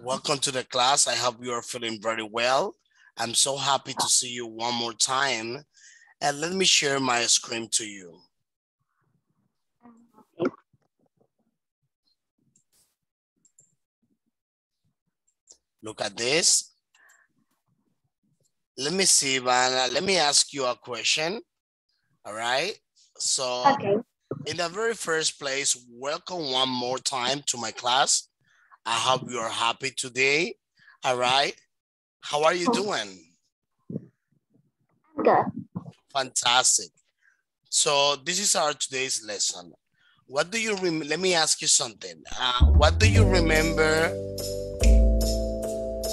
Welcome to the class. I hope you are feeling very well. I'm so happy to see you one more time. And let me share my screen to you. Look at this. Let me see, Ivana. Let me ask you a question. All right. So in the very first place, welcome one more time to my class. I hope you are happy today. All right. How are you doing? Good. Fantastic. So this is our today's lesson. What do you let me ask you something. What do you remember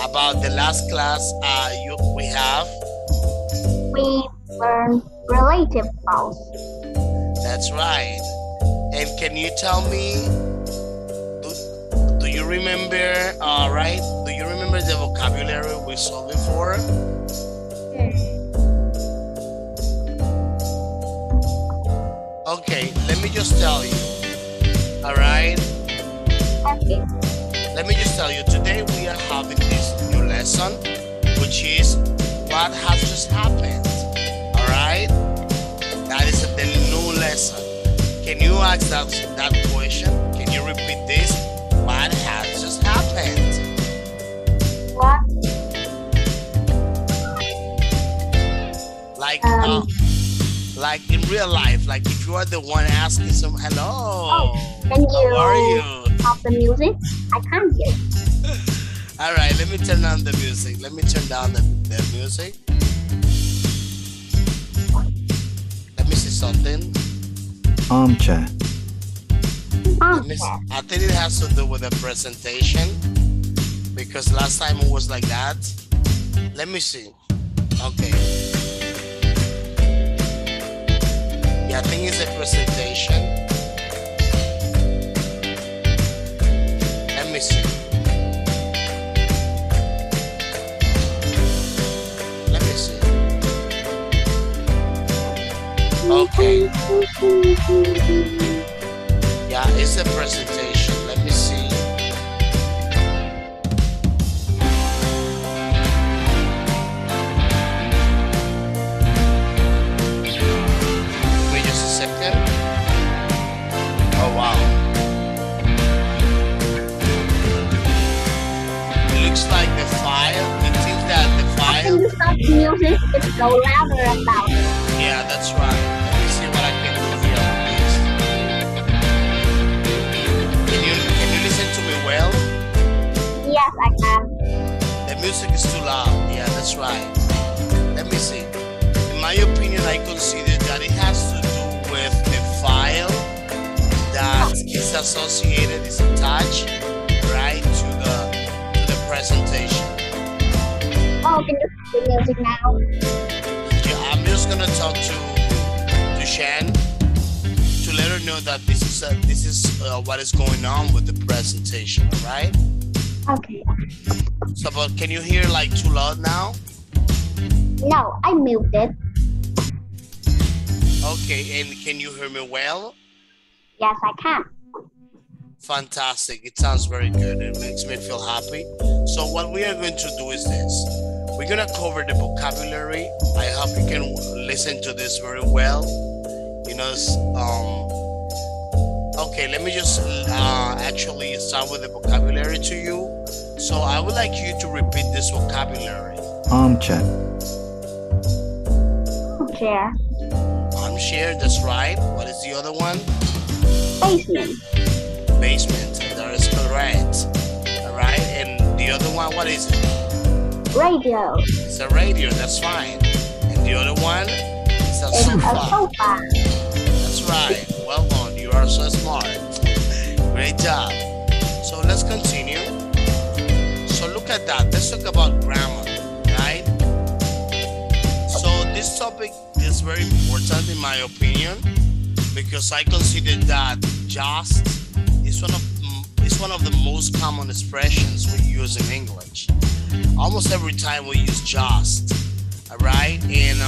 about the last class we have? We learned relative clause. That's right. And can you tell me, do you remember, right? Do you remember the vocabulary we saw before? Okay, let me just tell you. All right? Okay. Let me just tell you, today we are having this new lesson, which is what has just happened. All right? That is the new lesson. Can you ask that question? Can you repeat this? What has just happened? What? Like in real life, like if you are the one asking some hello. Oh, can you how are you? Stop the music? I can't hear you. All right, let me turn down the music. Let me turn down the music. Let me see something. Armchair. I think it has to do with the presentation because last time it was like that. Let me see. Okay. Yeah, I think it's a presentation. Let me see. Let me see. Okay. Yeah, it's a presentation. Let me see. Wait just a second. Oh, wow. It looks like the file. It seems that the file. Can you stop the music? It's so louder and louder. Yeah, that's right. Let me see what I can hear on this. Can you listen to me well? Yes, I can. The music is too loud. Yeah, that's right. Let me see. In my opinion, I consider that it has to do with the file that is associated, is attached, right, to the presentation. Oh, can you stop the music now? Yeah, I'm just gonna talk to Shan to let her know that this is what is going on with the presentation. All right. Okay. So, but can you hear like too loud now? No, I muted it. Okay, and can you hear me well? Yes, I can. Fantastic. It sounds very good. It makes me feel happy. So what we are going to do is this. We're going to cover the vocabulary. I hope you can listen to this very well. You know, okay, let me just actually start with the vocabulary to you. So I would like you to repeat this vocabulary. Armchair. Chair. Armchair, that's right. What is the other one? Basement. Basement, that is correct. All right, and the other one, what is it? Radio. It's a radio, that's fine. And the other one is a sofa. A sofa. That's right. Well done, you are so smart. Great job. So let's continue. So look at that. Let's talk about grammar, right? So this topic is very important in my opinion because I consider that just is one of the most common expressions we use in English. Almost every time we use just, all right? And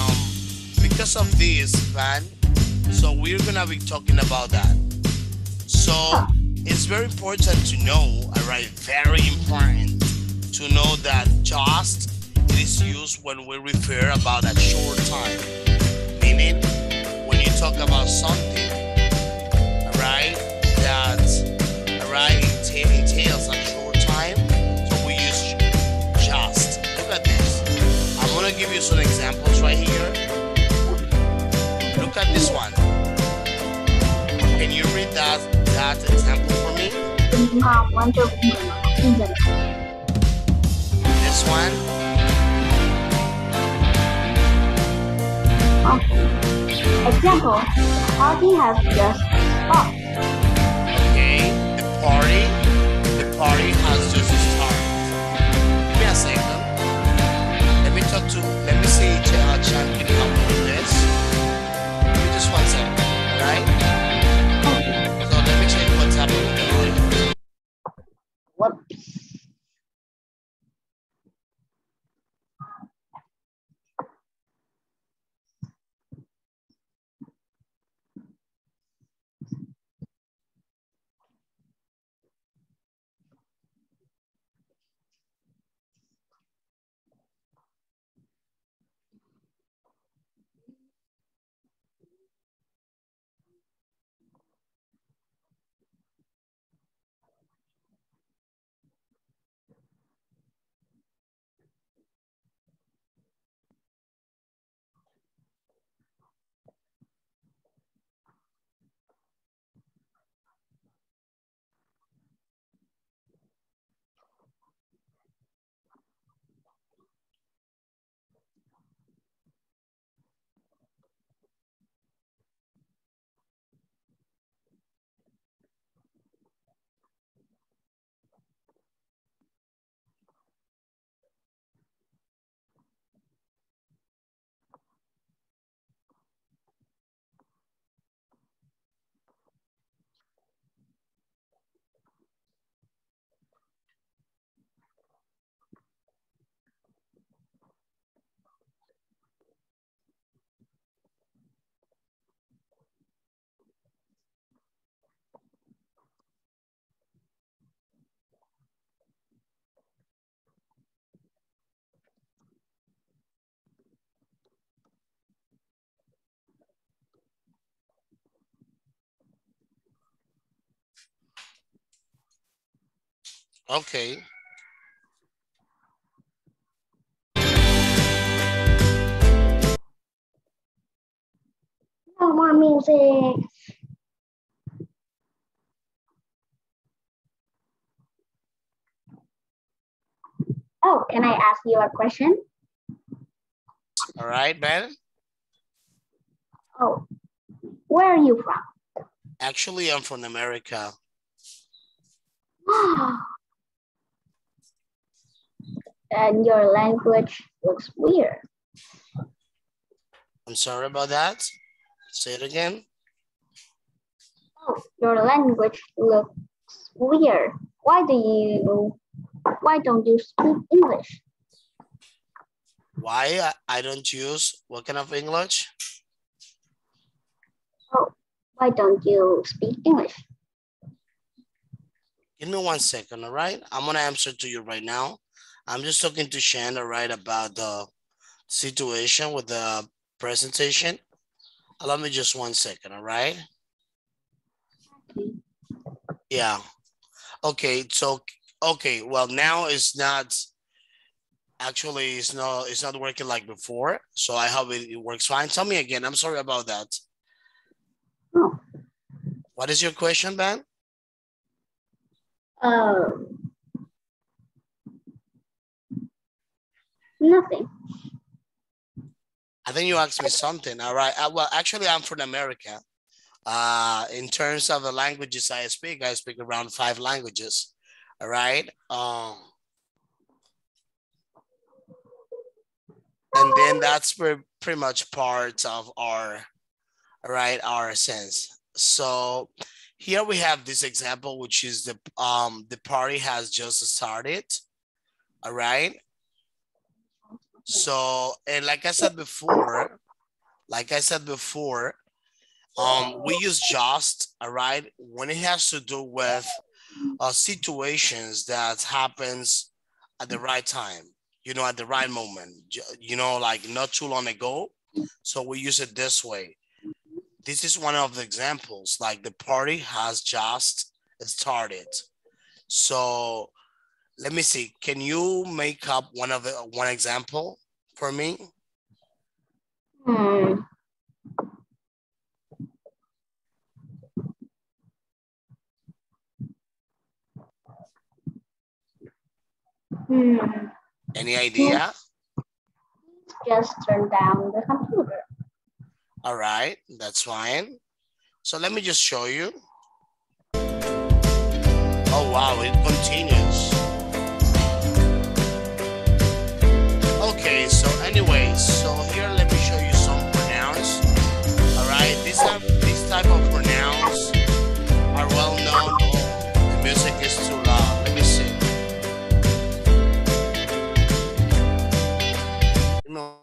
because of this, man, so we're gonna be talking about that. So it's very important to know, all right, very important to know that just it is used when we refer about a short time. Meaning, when you talk about something, all right, that, all right, entails a short time, so we use just. Look at this. I'm gonna give you some examples right here. Look at this one. Can you read that example for me? This one. Example, the party has just stopped. Okay, the party has just started. Give me a second. Let me see Chan can help me with this. Give me just 1 second, alright? So let me check what's happening with the audio. Whoops. Okay. No more music. Oh, can I ask you a question? All right, Ben. Oh, where are you from? Actually, I'm from America. And your language looks weird. I'm sorry about that. Say it again. Oh, your language looks weird. Why don't you speak English? Why I don't use what kind of English? Oh, why don't you speak English? Give me 1 second, all right? I'm gonna answer to you right now. I'm just talking to Shan, all right, about the situation with the presentation. Allow me just 1 second, all right? Yeah. Okay, so okay, well now it's not actually it's not working like before. So I hope it works fine. Tell me again. I'm sorry about that. Oh. What is your question, Ben? Nothing. I think you asked me something. All right. Well, actually, I'm from America. In terms of the languages I speak around 5 languages. All right. And then that's pretty much part of our, all right, our sense. So here we have this example, which is the party has just started. All right. So, and like I said before, we use just, all right, when it has to do with situations that happens at the right time, you know, at the right moment, you know, like not too long ago. So we use it this way. This is one of the examples, like the party has just started. So let me see. Can you make up one example for me? Hmm. Hmm. Any idea? Just turn down the computer. All right, that's fine. So let me just show you. Oh wow, it continues. Okay, so anyways, so here let me show you some pronouns. All right, this type of pronouns are well known. Oh, the music is too loud. Let me see. No.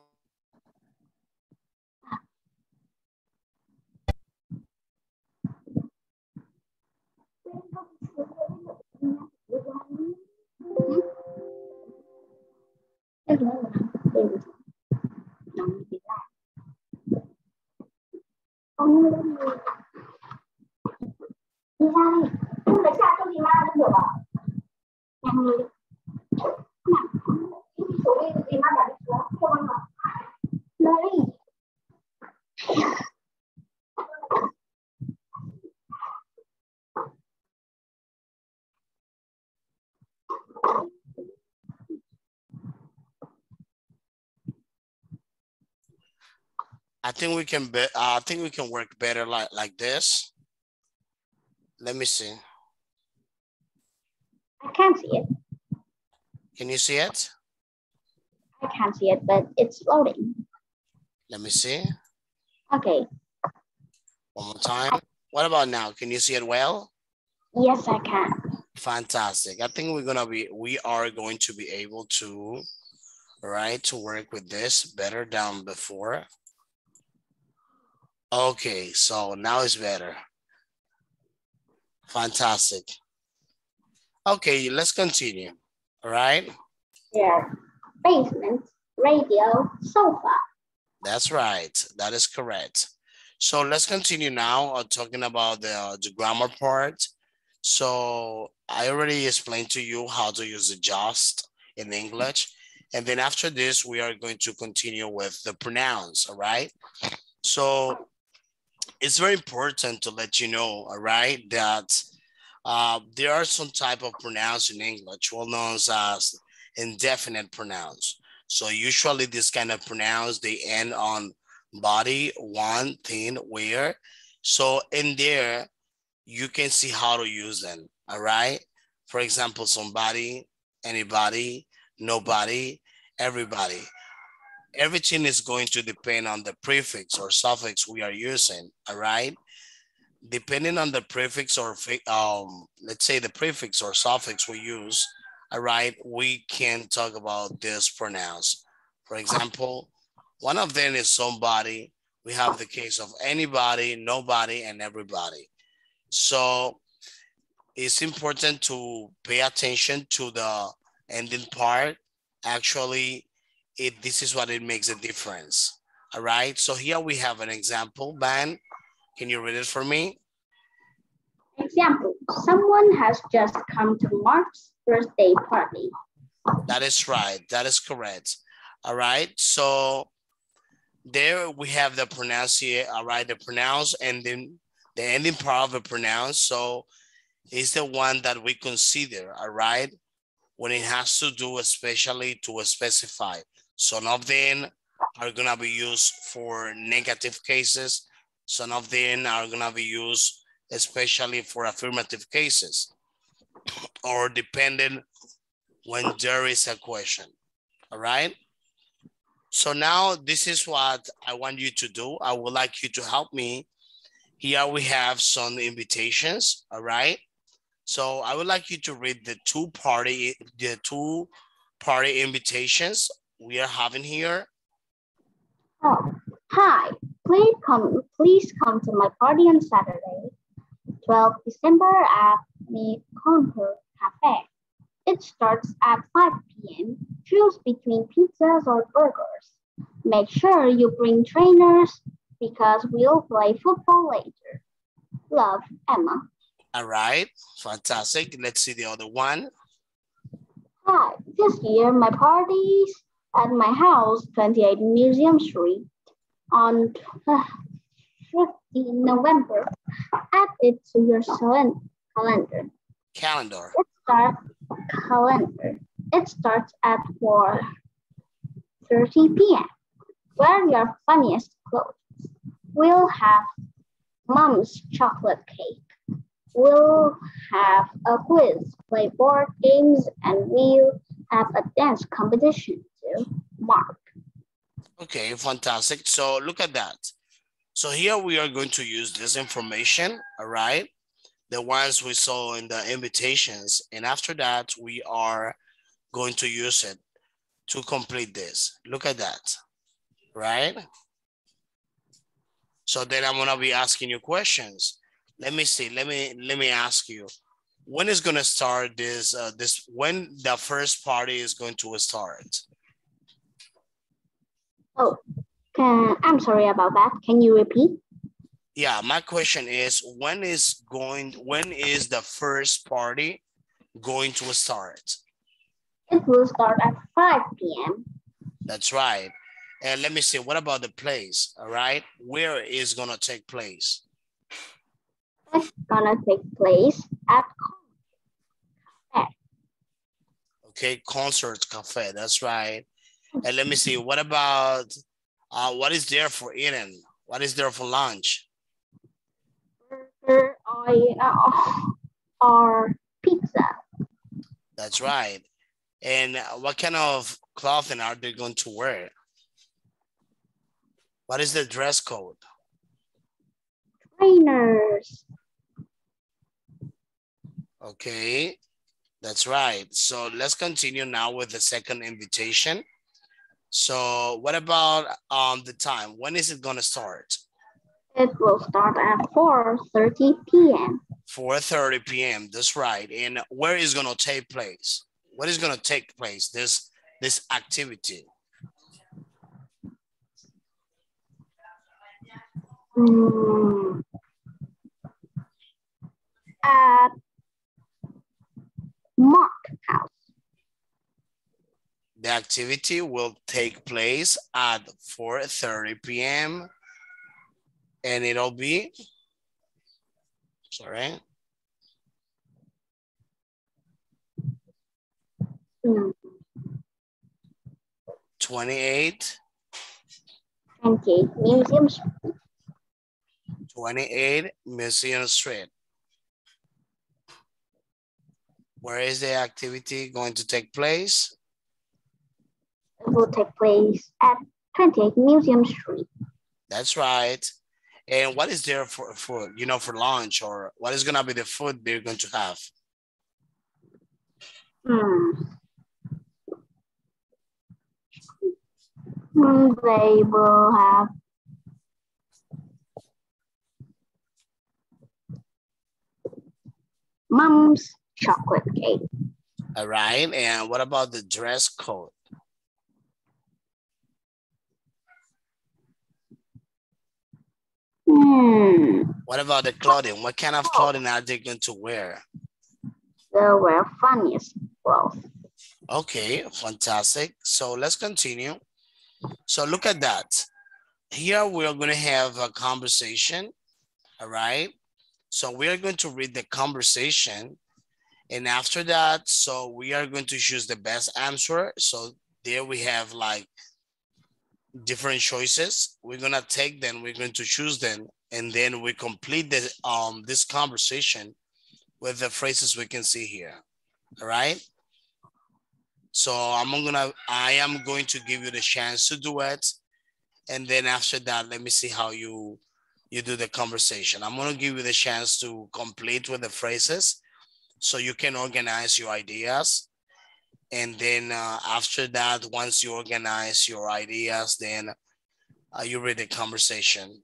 Đi ra đi, không lấy sạc cho gì mà được được à? Nhanh lên. Số đi gì mà đã được xuống, cho con vào. Lấy. I think we can I think we can work better like this. Let me see. I can't see it. Can you see it? I can't see it, but it's loading. Let me see. Okay. One more time. What about now? Can you see it well? Yes, I can. Fantastic. I think we are going to be able to, right, to work with this better than before. Okay, so now it's better. Fantastic. Okay, let's continue. All right. Yeah. Basement, radio, sofa. That's right. That is correct. So let's continue now talking about the grammar part. So I already explained to you how to use the just in English. And then after this, we are going to continue with the pronouns, all right? So it's very important to let you know, all right, that there are some type of pronouns in English, well known as indefinite pronouns. So usually this kind of pronouns, they end on body, one, thing, where. So in there, you can see how to use them, all right? For example, somebody, anybody, nobody, everybody. Everything is going to depend on the prefix or suffix we are using, all right? Depending on the prefix or let's say the prefix or suffix we use, all right, we can talk about this pronouns. For example, one of them is somebody. We have the case of anybody, nobody, and everybody. So it's important to pay attention to the ending part. Actually, this is what it makes a difference. All right, so here we have an example. Ban, can you read it for me? Example, someone has just come to Mark's birthday party. That is right, that is correct. All right, so there we have the pronunciation, all right, the pronounce and then the ending part of the pronounce. So it's the one that we consider, all right, when it has to do especially to specify. Some of them are gonna be used for negative cases. Some of them are gonna be used especially for affirmative cases or depending when there is a question, all right? So now this is what I want you to do. I would like you to help me. Here we have some invitations, all right? So I would like you to read the two party invitations we are having here. Oh, hi, please come to my party on Saturday, 12 December at the Counter Cafe. It starts at 5 p.m. Choose between pizzas or burgers. Make sure you bring trainers because we'll play football later. Love, Emma. All right, fantastic. Let's see the other one. Hi, this year my party's at my house, 28 Museum Street, on 15 November. Add it to your calendar. Calendar. It starts at 4:30 p.m. Wear your funniest clothes. We'll have Mom's chocolate cake. We'll have a quiz, play board games, and we'll have a dance competition too. Mark. Okay, fantastic. So look at that. So here we are going to use this information, all right? The ones we saw in the invitations. And after that, we are going to use it to complete this. Look at that, right? So then I'm gonna be asking you questions. Let me see, let me ask you, when is gonna start this, when the first party is going to start? Oh, I'm sorry about that. Can you repeat? Yeah, my question is, when is the first party going to start? It will start at 5 p.m. That's right. And let me see, what about the place? All right, where is gonna take place? It's gonna take place at Cafe. Okay, concert cafe, that's right. And let me see, what about, what is there for eating? What is there for lunch? Burger or pizza. That's right. And what kind of clothing are they going to wear? What is the dress code? Trainers. Okay, that's right. So let's continue now with the second invitation. So what about the time? When is it gonna start? It will start at 4:30 p.m. 4:30 p.m. That's right. And where is gonna take place? What is gonna take place? This activity. At Mark House. The activity will take place at 4:30 p.m. and it'll be, sorry. 28 Museum Street. 28 Museum Street. Where is the activity going to take place? It will take place at 28 Museum Street. That's right. And what is there for for lunch, or what is gonna be the food they're going to have? They will have Mom's chocolate cake. All right. And what about the dress code? What about the clothing? What kind of clothing are they going to wear? They'll wear funniest clothes. Okay, fantastic. So let's continue. So look at that. Here we're going to have a conversation. All right. So we are going to read the conversation. And after that, so we are going to choose the best answer. So there we have like different choices. We're going to take them, we're going to choose them, and then we complete the, this conversation with the phrases we can see here. All right. So I am going to give you the chance to do it. And then after that, let me see how you do the conversation. I'm going to give you the chance to complete with the phrases so you can organize your ideas. And then after that, once you organize your ideas, then you read the conversation.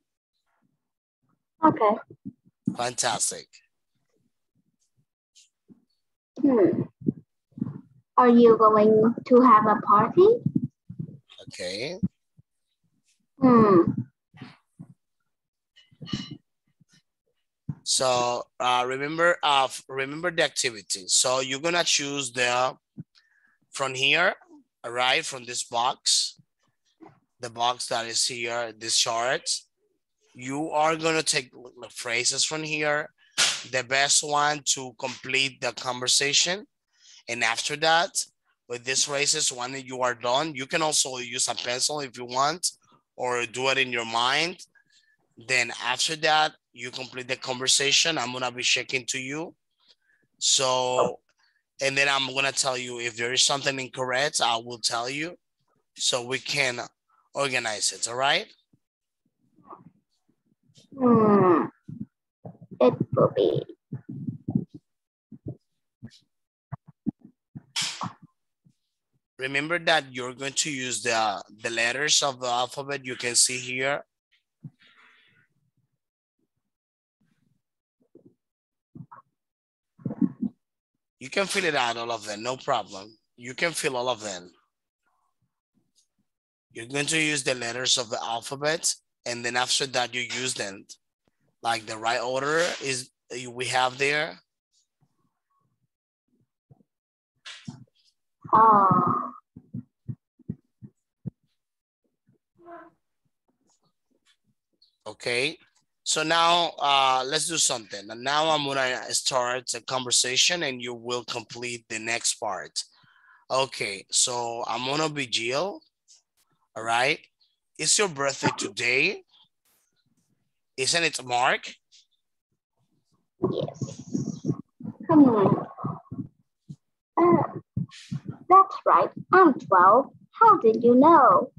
Okay. Fantastic. Are you going to have a party? Okay. So remember the activity. So you're gonna choose from here, all right, from this box, the box that is here, this chart. You are gonna take the phrases from here, the best one to complete the conversation. And after that, with these phrases, when you are done, you can also use a pencil if you want, or do it in your mind. Then after that, you complete the conversation. I'm gonna be checking to you. So, and then I'm gonna tell you if there is something incorrect, I will tell you so we can organize it, all right? It will be. Remember that you're going to use the letters of the alphabet you can see here. You can fill it out, all of them, no problem. You can fill all of them. You're going to use the letters of the alphabet, and then after that you use them. Like the right order is we have there. Okay, so now let's do something. And now I'm gonna start a conversation and you will complete the next part. Okay, so I'm gonna be Jill. All right. Is your birthday today? Isn't it Mark? Yes. That's right. I'm 12. How did you know?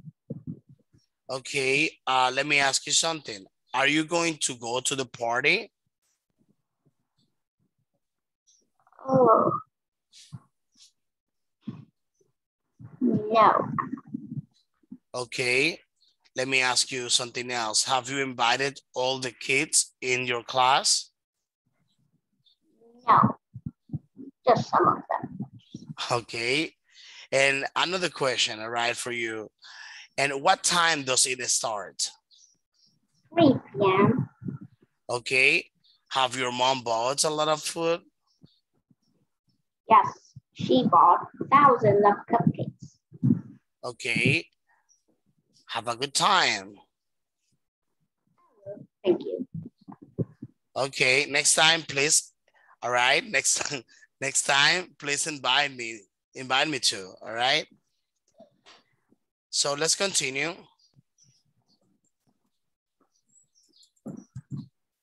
Okay, let me ask you something. Are you going to go to the party? Oh. No. Okay, let me ask you something else. Have you invited all the kids in your class? No. Just some of them. Okay, and another question, all right, for you. And what time does it start? 3 p.m. Okay, have your mom bought a lot of food? Yes, she bought thousands of cupcakes. Okay, have a good time. Thank you. Okay, next time, please. All right, next time, please invite me too, all right? So let's continue.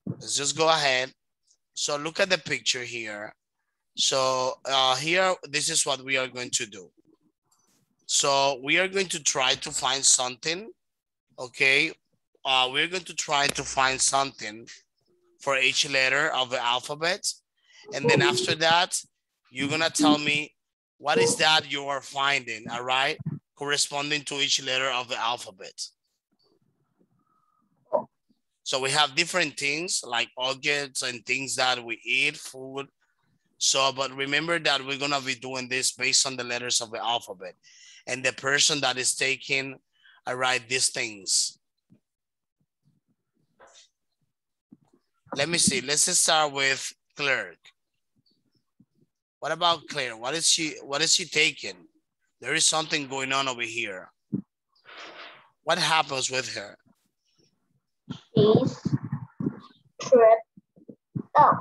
Let's just go ahead. So look at the picture here. So here, this is what we are going to do. So we are going to try to find something, okay? We're going to try to find something for each letter of the alphabet. And then after that, you're gonna tell me what is that you are finding, all right? Corresponding to each letter of the alphabet. So we have different things like objects and things that we eat, food. So, but remember that we're gonna be doing this based on the letters of the alphabet. And the person that is taking, all right, these things. Let me see, let's just start with Claire. What about Claire? What is she taking? There is something going on over here. What happens with her? She's tripped. Oh,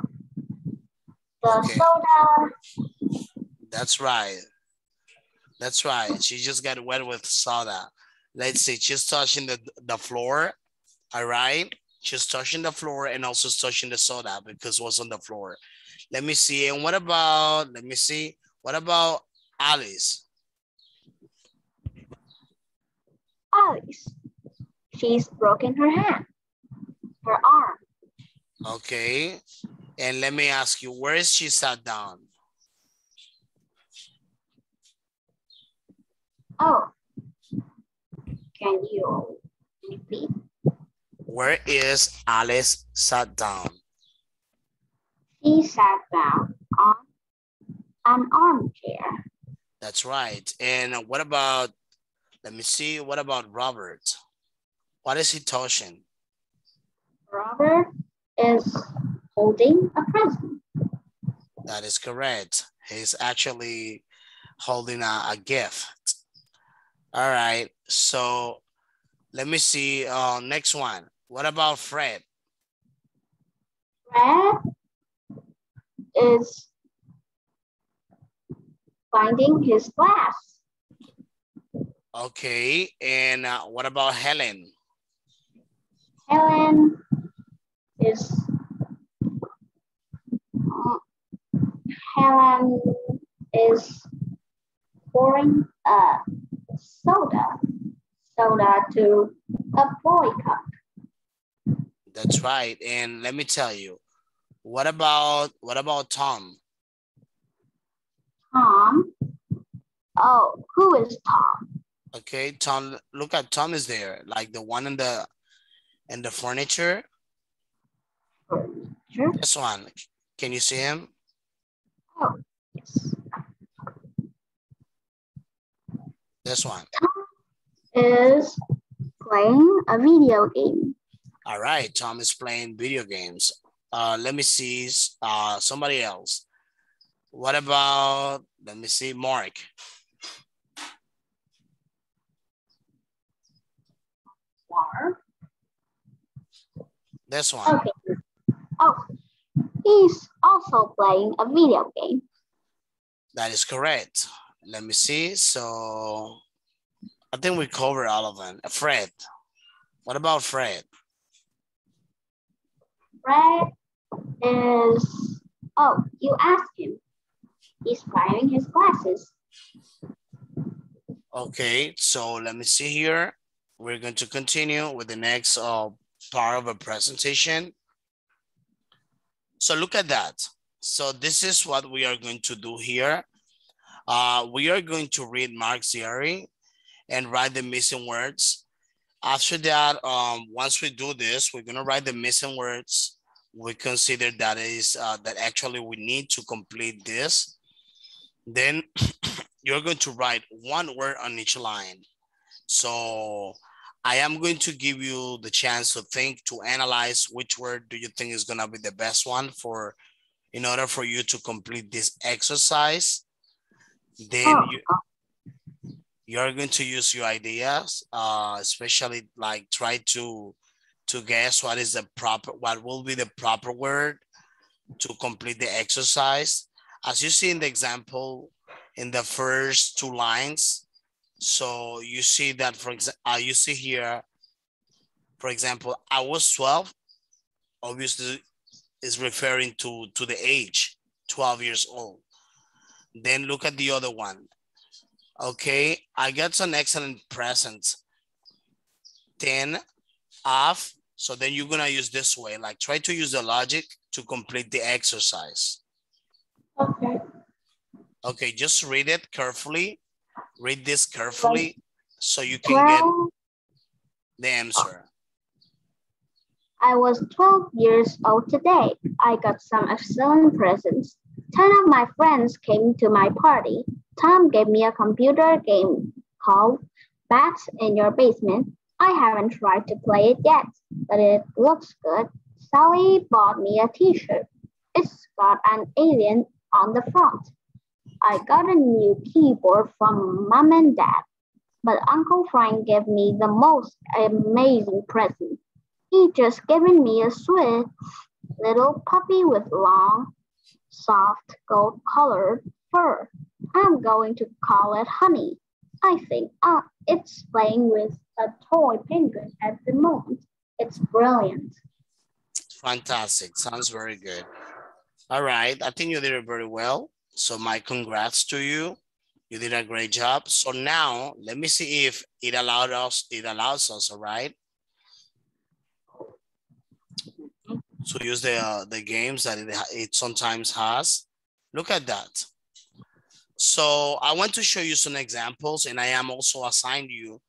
the soda. That's right. That's right. She just got wet with soda. Let's see, she's touching the floor. All right. She's touching the floor and also touching the soda because it was on the floor. Let me see. And what about, let me see. What about Alice? Alice. She's broken her hand. Her arm. Okay. And let me ask you, where is she sat down? Oh. Can you repeat? Where is Alice sat down? She sat down on An armchair. That's right. And what about, let me see, what about Robert? What is he touching? Robert is holding a present. That is correct. He's actually holding a gift. All right. So let me see. Next one. What about Fred? Fred is finding his glass. Okay. And what about Helen? Helen is Helen is pouring a soda to a boy cup. That's right. And let me tell you, what about Tom? Tom. Oh, who is Tom? Okay, Tom, look at Tom is there, like the one in the furniture. Furniture. This one. Can you see him? Oh, yes. This one. Tom is playing a video game. All right, Tom is playing video games. Let me see somebody else. What about, let me see, Mark. Mark. This one. Okay. Oh, he's also playing a video game. That is correct. Let me see. So I think we covered all of them. Fred. What about Fred? Fred is, oh, you asked him. He's wearing his glasses. Okay, so let me see here. We're going to continue with the next part of a presentation. So look at that. So this is what we are going to do here. We are going to read Mark's diary and write the missing words. After that, once we do this, we're gonna write the missing words. We consider that is that actually we need to complete this. Then you're going to write one word on each line. So I am going to give you the chance to think, to analyze which word do you think is gonna be the best one in order for you to complete this exercise. Then you're going to use your ideas, especially like try to guess what will be the proper word to complete the exercise. As you see in the example, in the first two lines, so you see that, for example, you see here, for example, I was 12, obviously is referring to the age, 12 years old. Then look at the other one. Okay, I got some excellent presents. 10 off. So then you're gonna use this way, like try to use the logic to complete the exercise. Okay. Okay, just read it carefully. Read this carefully so you can get the answer. I was 12 years old today. I got some excellent presents. 10 of my friends came to my party. Tom gave me a computer game called Bats in Your Basement. I haven't tried to play it yet, but it looks good. Sally bought me a t-shirt. It's got an alien on the front. I got a new keyboard from Mom and Dad, but Uncle Frank gave me the most amazing present. He just given me a sweet little puppy with long, soft gold-colored fur. I'm going to call it Honey. I think it's playing with a toy penguin at the moment. It's brilliant. Fantastic. Sounds very good. All right. I think you did it very well. So my congrats to you. You did a great job. So now let me see if it allows us, all right, to use the games that it sometimes has. Look at that. So I want to show you some examples, and I am also assigned you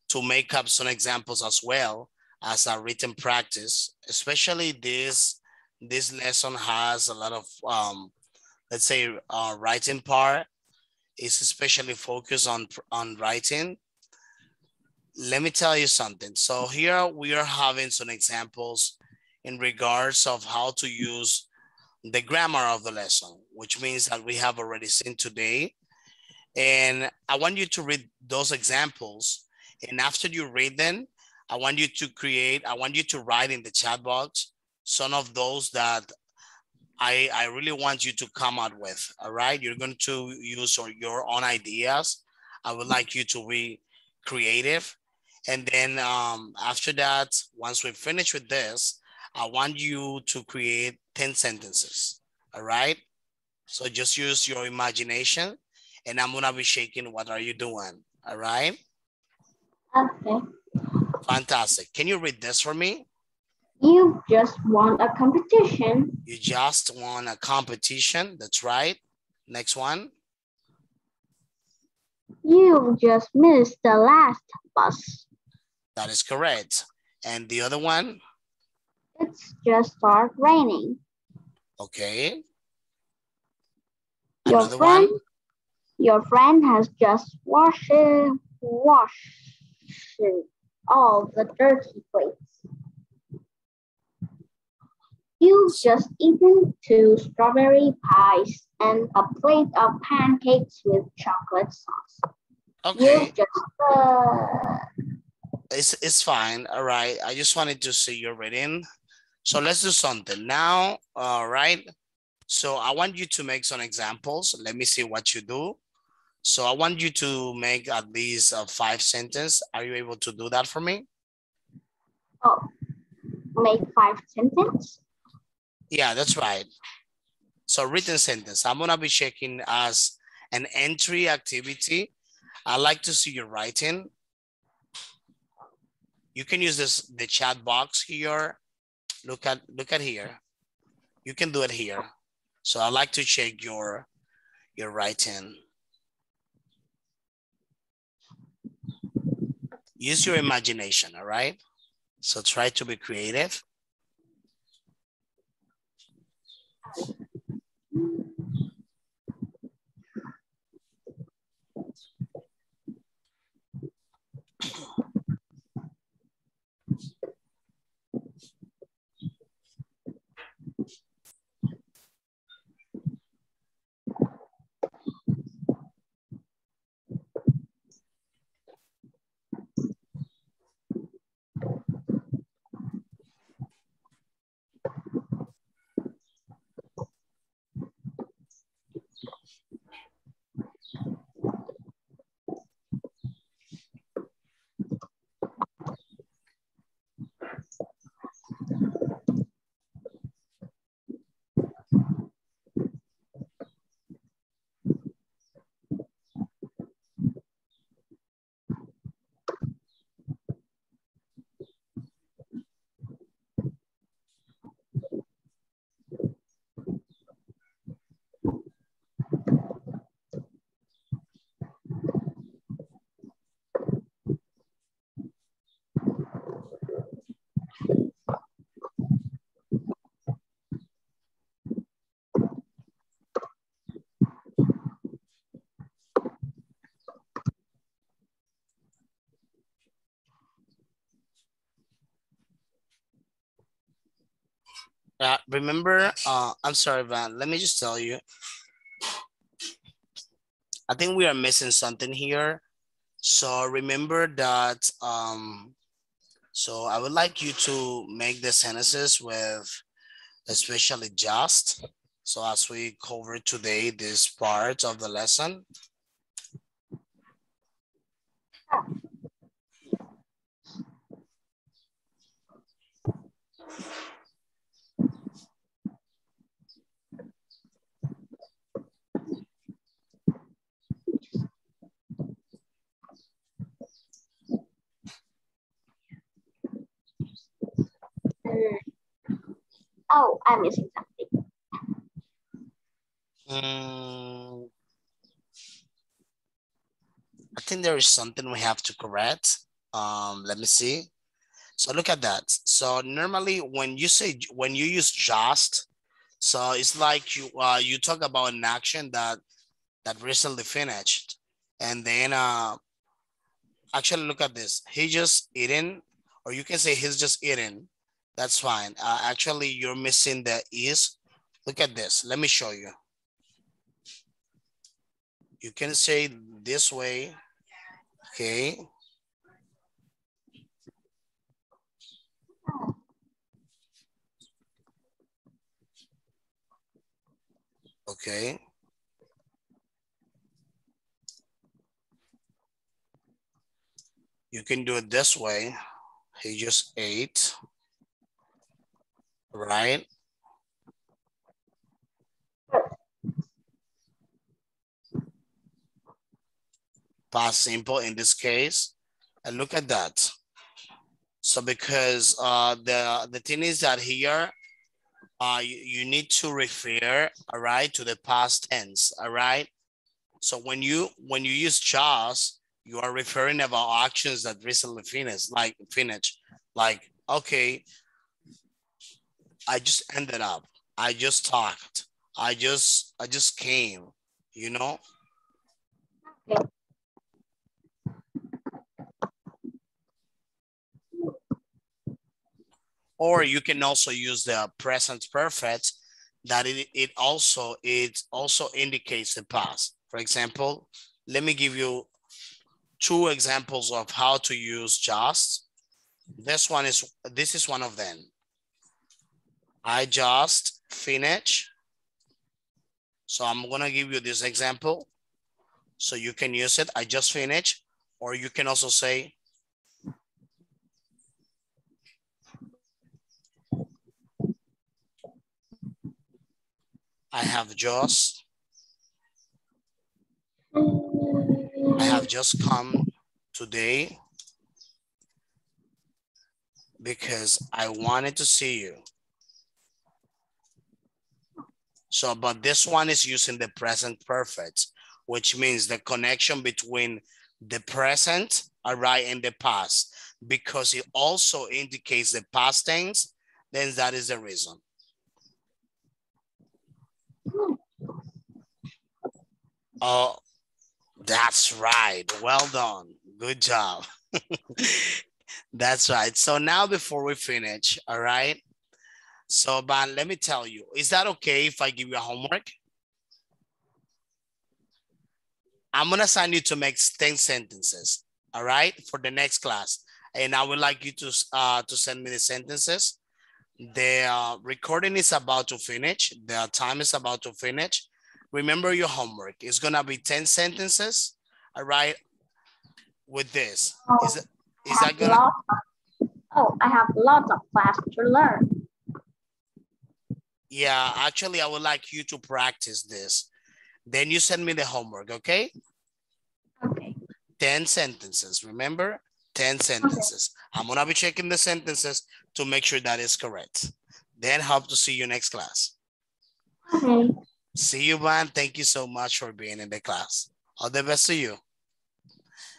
to make up some examples as well as a written practice. Especially this lesson has a lot of let's say writing part is especially focused on writing. Let me tell you something. So here we are having some examples in regards of how to use the grammar of the lesson, which means that we have already seen today. And I want you to read those examples. And after you read them, I want you to write in the chat box some of those that I really want you to come out with, all right? You're going to use your own ideas. I would like you to be creative. And then after that, once we finish with this, I want you to create 10 sentences, all right? So just use your imagination and I'm gonna be shaking what are you doing, all right? Okay. Fantastic. Can you read this for me? You just won a competition. You just won a competition, that's right. Next one. You just missed the last bus. That is correct. And the other one? It's just started raining. Okay. Your Another one? friend has just washed all the dirty plates. You've just eaten 2 strawberry pies and a plate of pancakes with chocolate sauce. Okay. You just It's fine. All right. I just wanted to see your reading. So let's do something now. All right. So I want you to make some examples. Let me see what you do. So I want you to make at least 5 sentences. Are you able to do that for me? make 5 sentences. Yeah, that's right. So written sentence. I'm gonna be checking as an entry activity. I like to see your writing. You can use the chat box here. Look at here. You can do it here. So I like to check your writing. Use your imagination, all right? So try to be creative. Remember, I'm sorry, Van, let me just tell you. I think we are missing something here. So remember that, so I would like you to make the sentences with especially just. So as we cover today, this part of the lesson. Oh, I'm missing something. I think there is something we have to correct. Let me see. So look at that. So normally when you use just, So it's like you talk about an action that recently finished, and then actually look at this. He just eating, or you can say he's just eating. That's fine. Actually, you're missing the is. Look at this. Let me show you. You can say this way. Okay. Okay. You can do it this way. He just ate. Right? Past simple in this case. And look at that. So because the thing is that here, you need to refer, all right, to the past tense, all right? So when you use just, you are referring about actions that recently finished, like, okay, I just ended up, I just talked, I just came, you know? Okay. Or you can also use the present perfect that it also indicates the past. For example, let me give you 2 examples of how to use just. This is one of them. I just finished. So I'm gonna give you this example so you can use it. I just finished, or you can also say, I have just come today because I wanted to see you. So, but this one is using the present perfect, which means the connection between the present, all right, and the past, because it also indicates the past tense, then that is the reason. Oh, that's right. Well done. Good job. That's right. So now before we finish, all right. So, but let me tell you, is that okay if I give you a homework? I'm gonna assign you to make 10 sentences, all right, for the next class. And I would like you to send me the sentences. The recording is about to finish. The time is about to finish. Remember your homework. It's gonna be 10 sentences, all right, with this. Is that gonna? I have lots of class to learn. Yeah, actually, I would like you to practice this. Then you send me the homework, okay? Okay. 10 sentences, remember? 10 sentences. Okay. I'm gonna be checking the sentences to make sure that is correct. Then hope to see you next class. Okay. See you, man. Thank you so much for being in the class. All the best to you.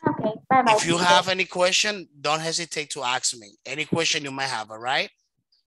Okay, bye-bye. If you have any question, don't hesitate to ask me. Any question you might have, all right?